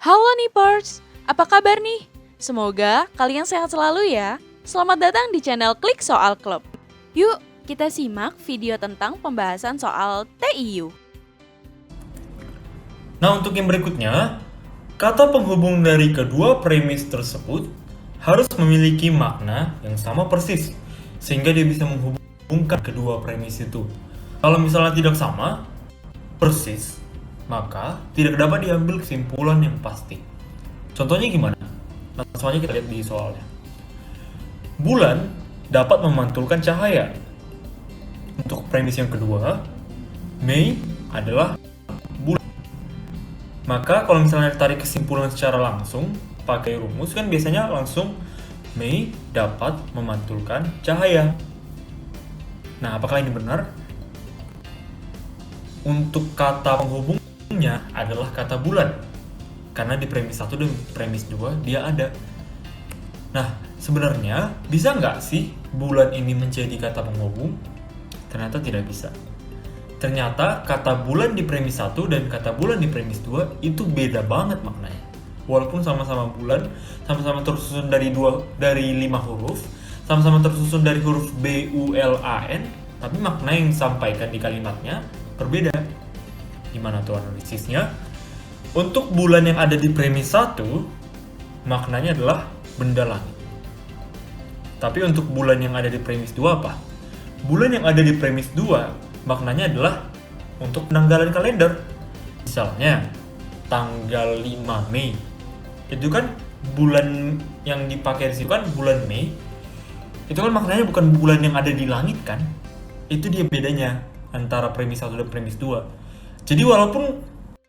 Halo Nipers, apa kabar nih? Semoga kalian sehat selalu ya. Selamat datang di channel Klik Soal Club. Yuk, kita simak video tentang pembahasan soal TIU. Nah, untuk yang berikutnya, kata penghubung dari kedua premis tersebut harus memiliki makna yang sama persis, sehingga dia bisa menghubungkan kedua premis itu. Kalau misalnya tidak sama, persis, maka tidak dapat diambil kesimpulan yang pasti. Contohnya gimana? Langsung aja kita lihat di soalnya. Bulan dapat memantulkan cahaya. Untuk premis yang kedua, Mei adalah bulan. Maka kalau misalnya ditarik kesimpulan secara langsung pakai rumus kan biasanya langsung Mei dapat memantulkan cahaya. Nah, apakah ini benar? Untuk kata penghubungnya adalah kata bulan. Karena di premis 1 dan premis 2 dia ada. Nah, sebenarnya bisa nggak sih bulan ini menjadi kata penghubung? Ternyata tidak bisa. Ternyata kata bulan di premis 1 dan kata bulan di premis 2 itu beda banget maknanya. Walaupun sama-sama bulan, sama-sama tersusun dari 5 huruf, sama-sama tersusun dari huruf B, U, L, A, N, tapi makna yang disampaikan di kalimatnya berbeda. Gimana tuh analisisnya? Untuk bulan yang ada di premis 1, maknanya adalah benda langit. Tapi untuk bulan yang ada di premis 2 apa? Bulan yang ada di premis 2 maknanya adalah untuk penanggalan kalender. Misalnya, tanggal 5 Mei. Itu kan bulan yang dipakai di situ kan bulan Mei. Itu kan maknanya bukan bulan yang ada di langit kan? Itu dia bedanya antara premis 1 dan premis 2. Jadi walaupun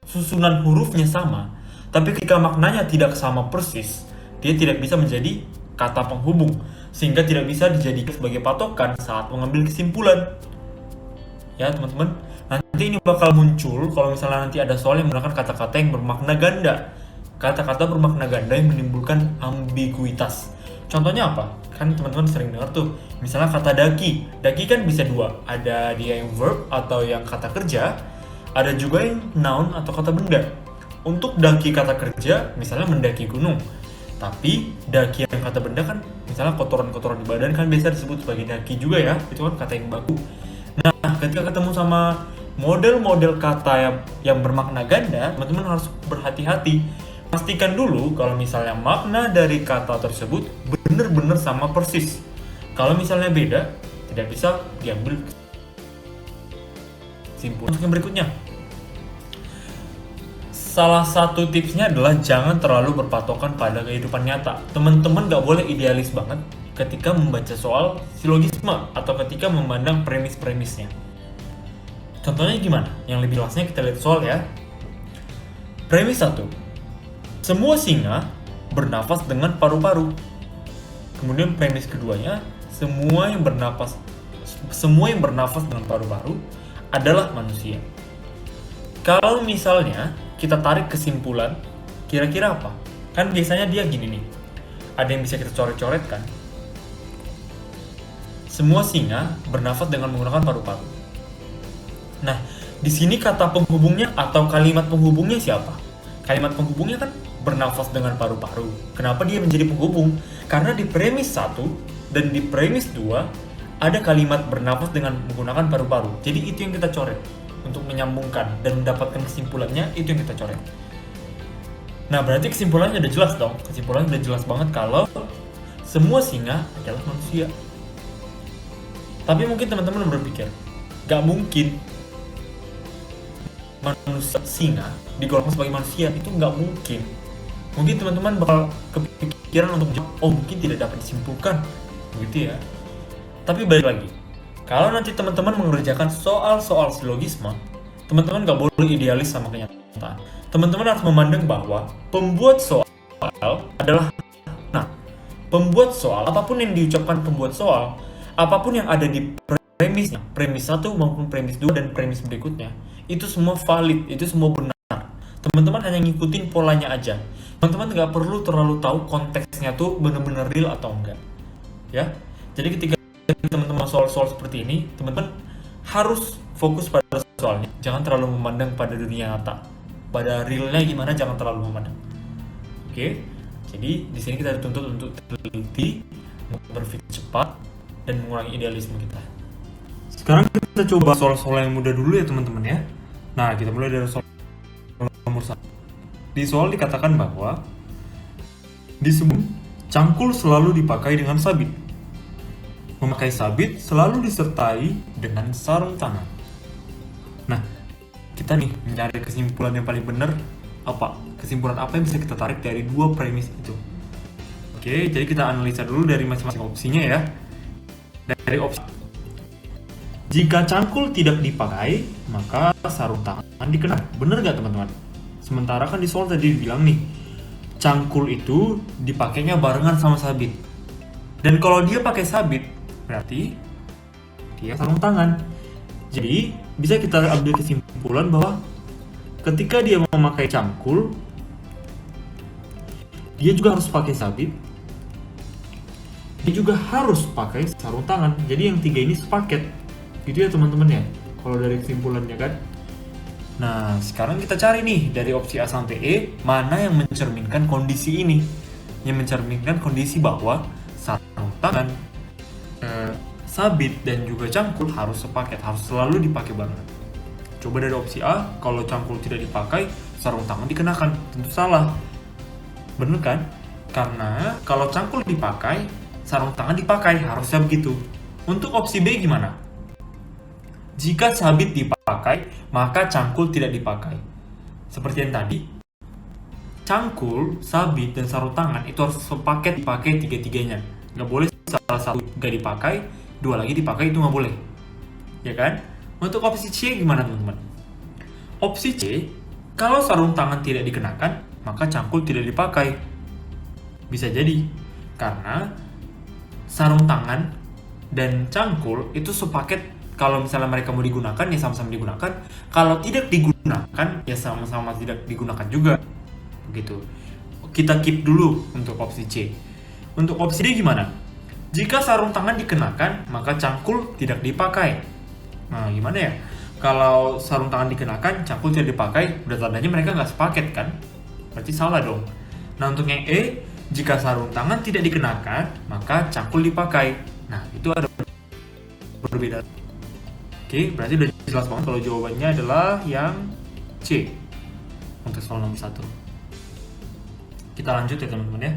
susunan hurufnya sama, tapi ketika maknanya tidak sama persis, dia tidak bisa menjadi kata penghubung, sehingga tidak bisa dijadikan sebagai patokan saat mengambil kesimpulan. Ya teman-teman, nanti ini bakal muncul kalau misalnya nanti ada soal yang menggunakan kata-kata yang bermakna ganda. Kata-kata bermakna ganda yang menimbulkan ambiguitas. Contohnya apa? Kan teman-teman sering dengar tuh, misalnya kata daki. Daki kan bisa dua, ada dia yang verb atau yang kata kerja, ada juga yang noun atau kata benda. Untuk daki kata kerja, misalnya mendaki gunung. Tapi daki yang kata benda kan, misalnya kotoran-kotoran di badan kan biasa disebut sebagai daki juga ya. Itu kan kata yang baku. Nah, ketika ketemu sama model-model kata yang bermakna ganda, teman-teman harus berhati-hati. Pastikan dulu kalau misalnya makna dari kata tersebut benar-benar sama persis. Kalau misalnya beda, tidak bisa diambil kesimpulan. Untuk yang berikutnya, salah satu tipsnya adalah jangan terlalu berpatokan pada kehidupan nyata. Teman-teman gak boleh idealis banget ketika membaca soal silogisme atau ketika memandang premis-premisnya. Contohnya gimana? Yang lebih jelasnya kita lihat soal ya. Premis 1. Semua singa bernafas dengan paru-paru. Kemudian premis keduanya, semua yang bernafas dengan paru-paru adalah manusia. Kalau misalnya kita tarik kesimpulan, kira-kira apa? Kan biasanya dia gini nih. Ada yang bisa kita coret-coret kan? Semua singa bernafas dengan menggunakan paru-paru. Nah, di sini kata penghubungnya atau kalimat penghubungnya siapa? Kalimat penghubungnya kan bernafas dengan paru-paru. Kenapa dia menjadi penghubung? Karena di premis 1 dan di premis 2 ada kalimat bernafas dengan menggunakan paru-paru. Jadi itu yang kita coret untuk menyambungkan dan mendapatkan kesimpulannya, itu yang kita coret. Nah, berarti kesimpulannya udah jelas dong. Kesimpulannya udah jelas banget kalau semua singa adalah manusia. Tapi mungkin teman-teman berpikir, gak mungkin manusia singa digolongkan sebagai manusia, itu nggak mungkin. Mungkin teman-teman bakal kepikiran untuk jawab, oh mungkin tidak dapat disimpulkan, begitu ya. Tapi balik lagi, kalau nanti teman-teman mengerjakan soal-soal silogisme, teman-teman nggak boleh idealis sama kenyataan. Teman-teman harus memandang bahwa pembuat soal adalah, pembuat soal, apapun yang diucapkan pembuat soal, apapun yang ada di premisnya, premis 1 maupun premis 2 dan premis berikutnya, itu semua valid, itu semua benar. Teman-teman hanya ngikutin polanya aja. Teman-teman nggak perlu terlalu tahu konteksnya tuh benar-benar real atau enggak. Ya, jadi ketika teman-teman soal-soal seperti ini, teman-teman harus fokus pada soalnya. Jangan terlalu memandang pada dunia nyata. Pada realnya gimana, jangan terlalu memandang. Oke, jadi di sini kita dituntut untuk teliti, berpikir cepat, dan mengurangi idealisme kita. Sekarang kita coba soal-soal yang mudah dulu ya teman-teman ya. Nah, kita mulai dari soal nomor 1. Di soal dikatakan bahwa di sebelum cangkul selalu dipakai dengan sabit. Memakai sabit selalu disertai dengan sarung tangan. Nah, kita nih mencari kesimpulan yang paling benar apa? Kesimpulan apa yang bisa kita tarik dari dua premis itu? Oke, jadi kita analisa dulu dari masing-masing opsinya ya. Dari opsi jika cangkul tidak dipakai, maka sarung tangan dikenakan. Bener gak teman-teman? Sementara kan di soal tadi dibilang nih, cangkul itu dipakainya barengan sama sabit. Dan kalau dia pakai sabit, berarti dia sarung tangan. Jadi bisa kita ambil kesimpulan bahwa ketika dia memakai cangkul, dia juga harus pakai sabit. Dia juga harus pakai sarung tangan. Jadi yang tiga ini sepaket. Gitu ya teman-teman ya. Kalau dari kesimpulannya kan. Nah, sekarang kita cari nih dari opsi A sampai E mana yang mencerminkan kondisi ini. Yang mencerminkan kondisi bahwa sarung tangan, sabit dan juga cangkul harus sepaket, harus selalu dipakai barengan. Coba dari opsi A, kalau cangkul tidak dipakai, sarung tangan dikenakan. Tentu salah. Bener kan? Karena kalau cangkul dipakai, sarung tangan dipakai, harusnya begitu. Untuk opsi B gimana? Jika sabit dipakai, maka cangkul tidak dipakai. Seperti yang tadi, cangkul, sabit, dan sarung tangan itu harus sepaket dipakai tiga-tiganya. Nggak boleh salah satu nggak dipakai, dua lagi dipakai, itu nggak boleh. Ya kan? Untuk opsi C gimana teman-teman? Opsi C, kalau sarung tangan tidak dikenakan, maka cangkul tidak dipakai. Bisa jadi, karena sarung tangan dan cangkul itu sepaket. Kalau misalnya mereka mau digunakan, ya sama-sama digunakan. Kalau tidak digunakan, ya sama-sama tidak digunakan juga. Begitu. Kita keep dulu untuk opsi C. Untuk opsi D gimana? Jika sarung tangan dikenakan, maka cangkul tidak dipakai. Nah, gimana ya? Kalau sarung tangan dikenakan, cangkul tidak dipakai, udah tandanya mereka nggak sepaket kan? Berarti salah dong. Nah, untuk yang E, jika sarung tangan tidak dikenakan, maka cangkul dipakai. Nah, itu ada berbeda. Oke, berarti udah jelas banget kalau jawabannya adalah yang C untuk soal nomor 1. Kita lanjut ya teman-teman ya.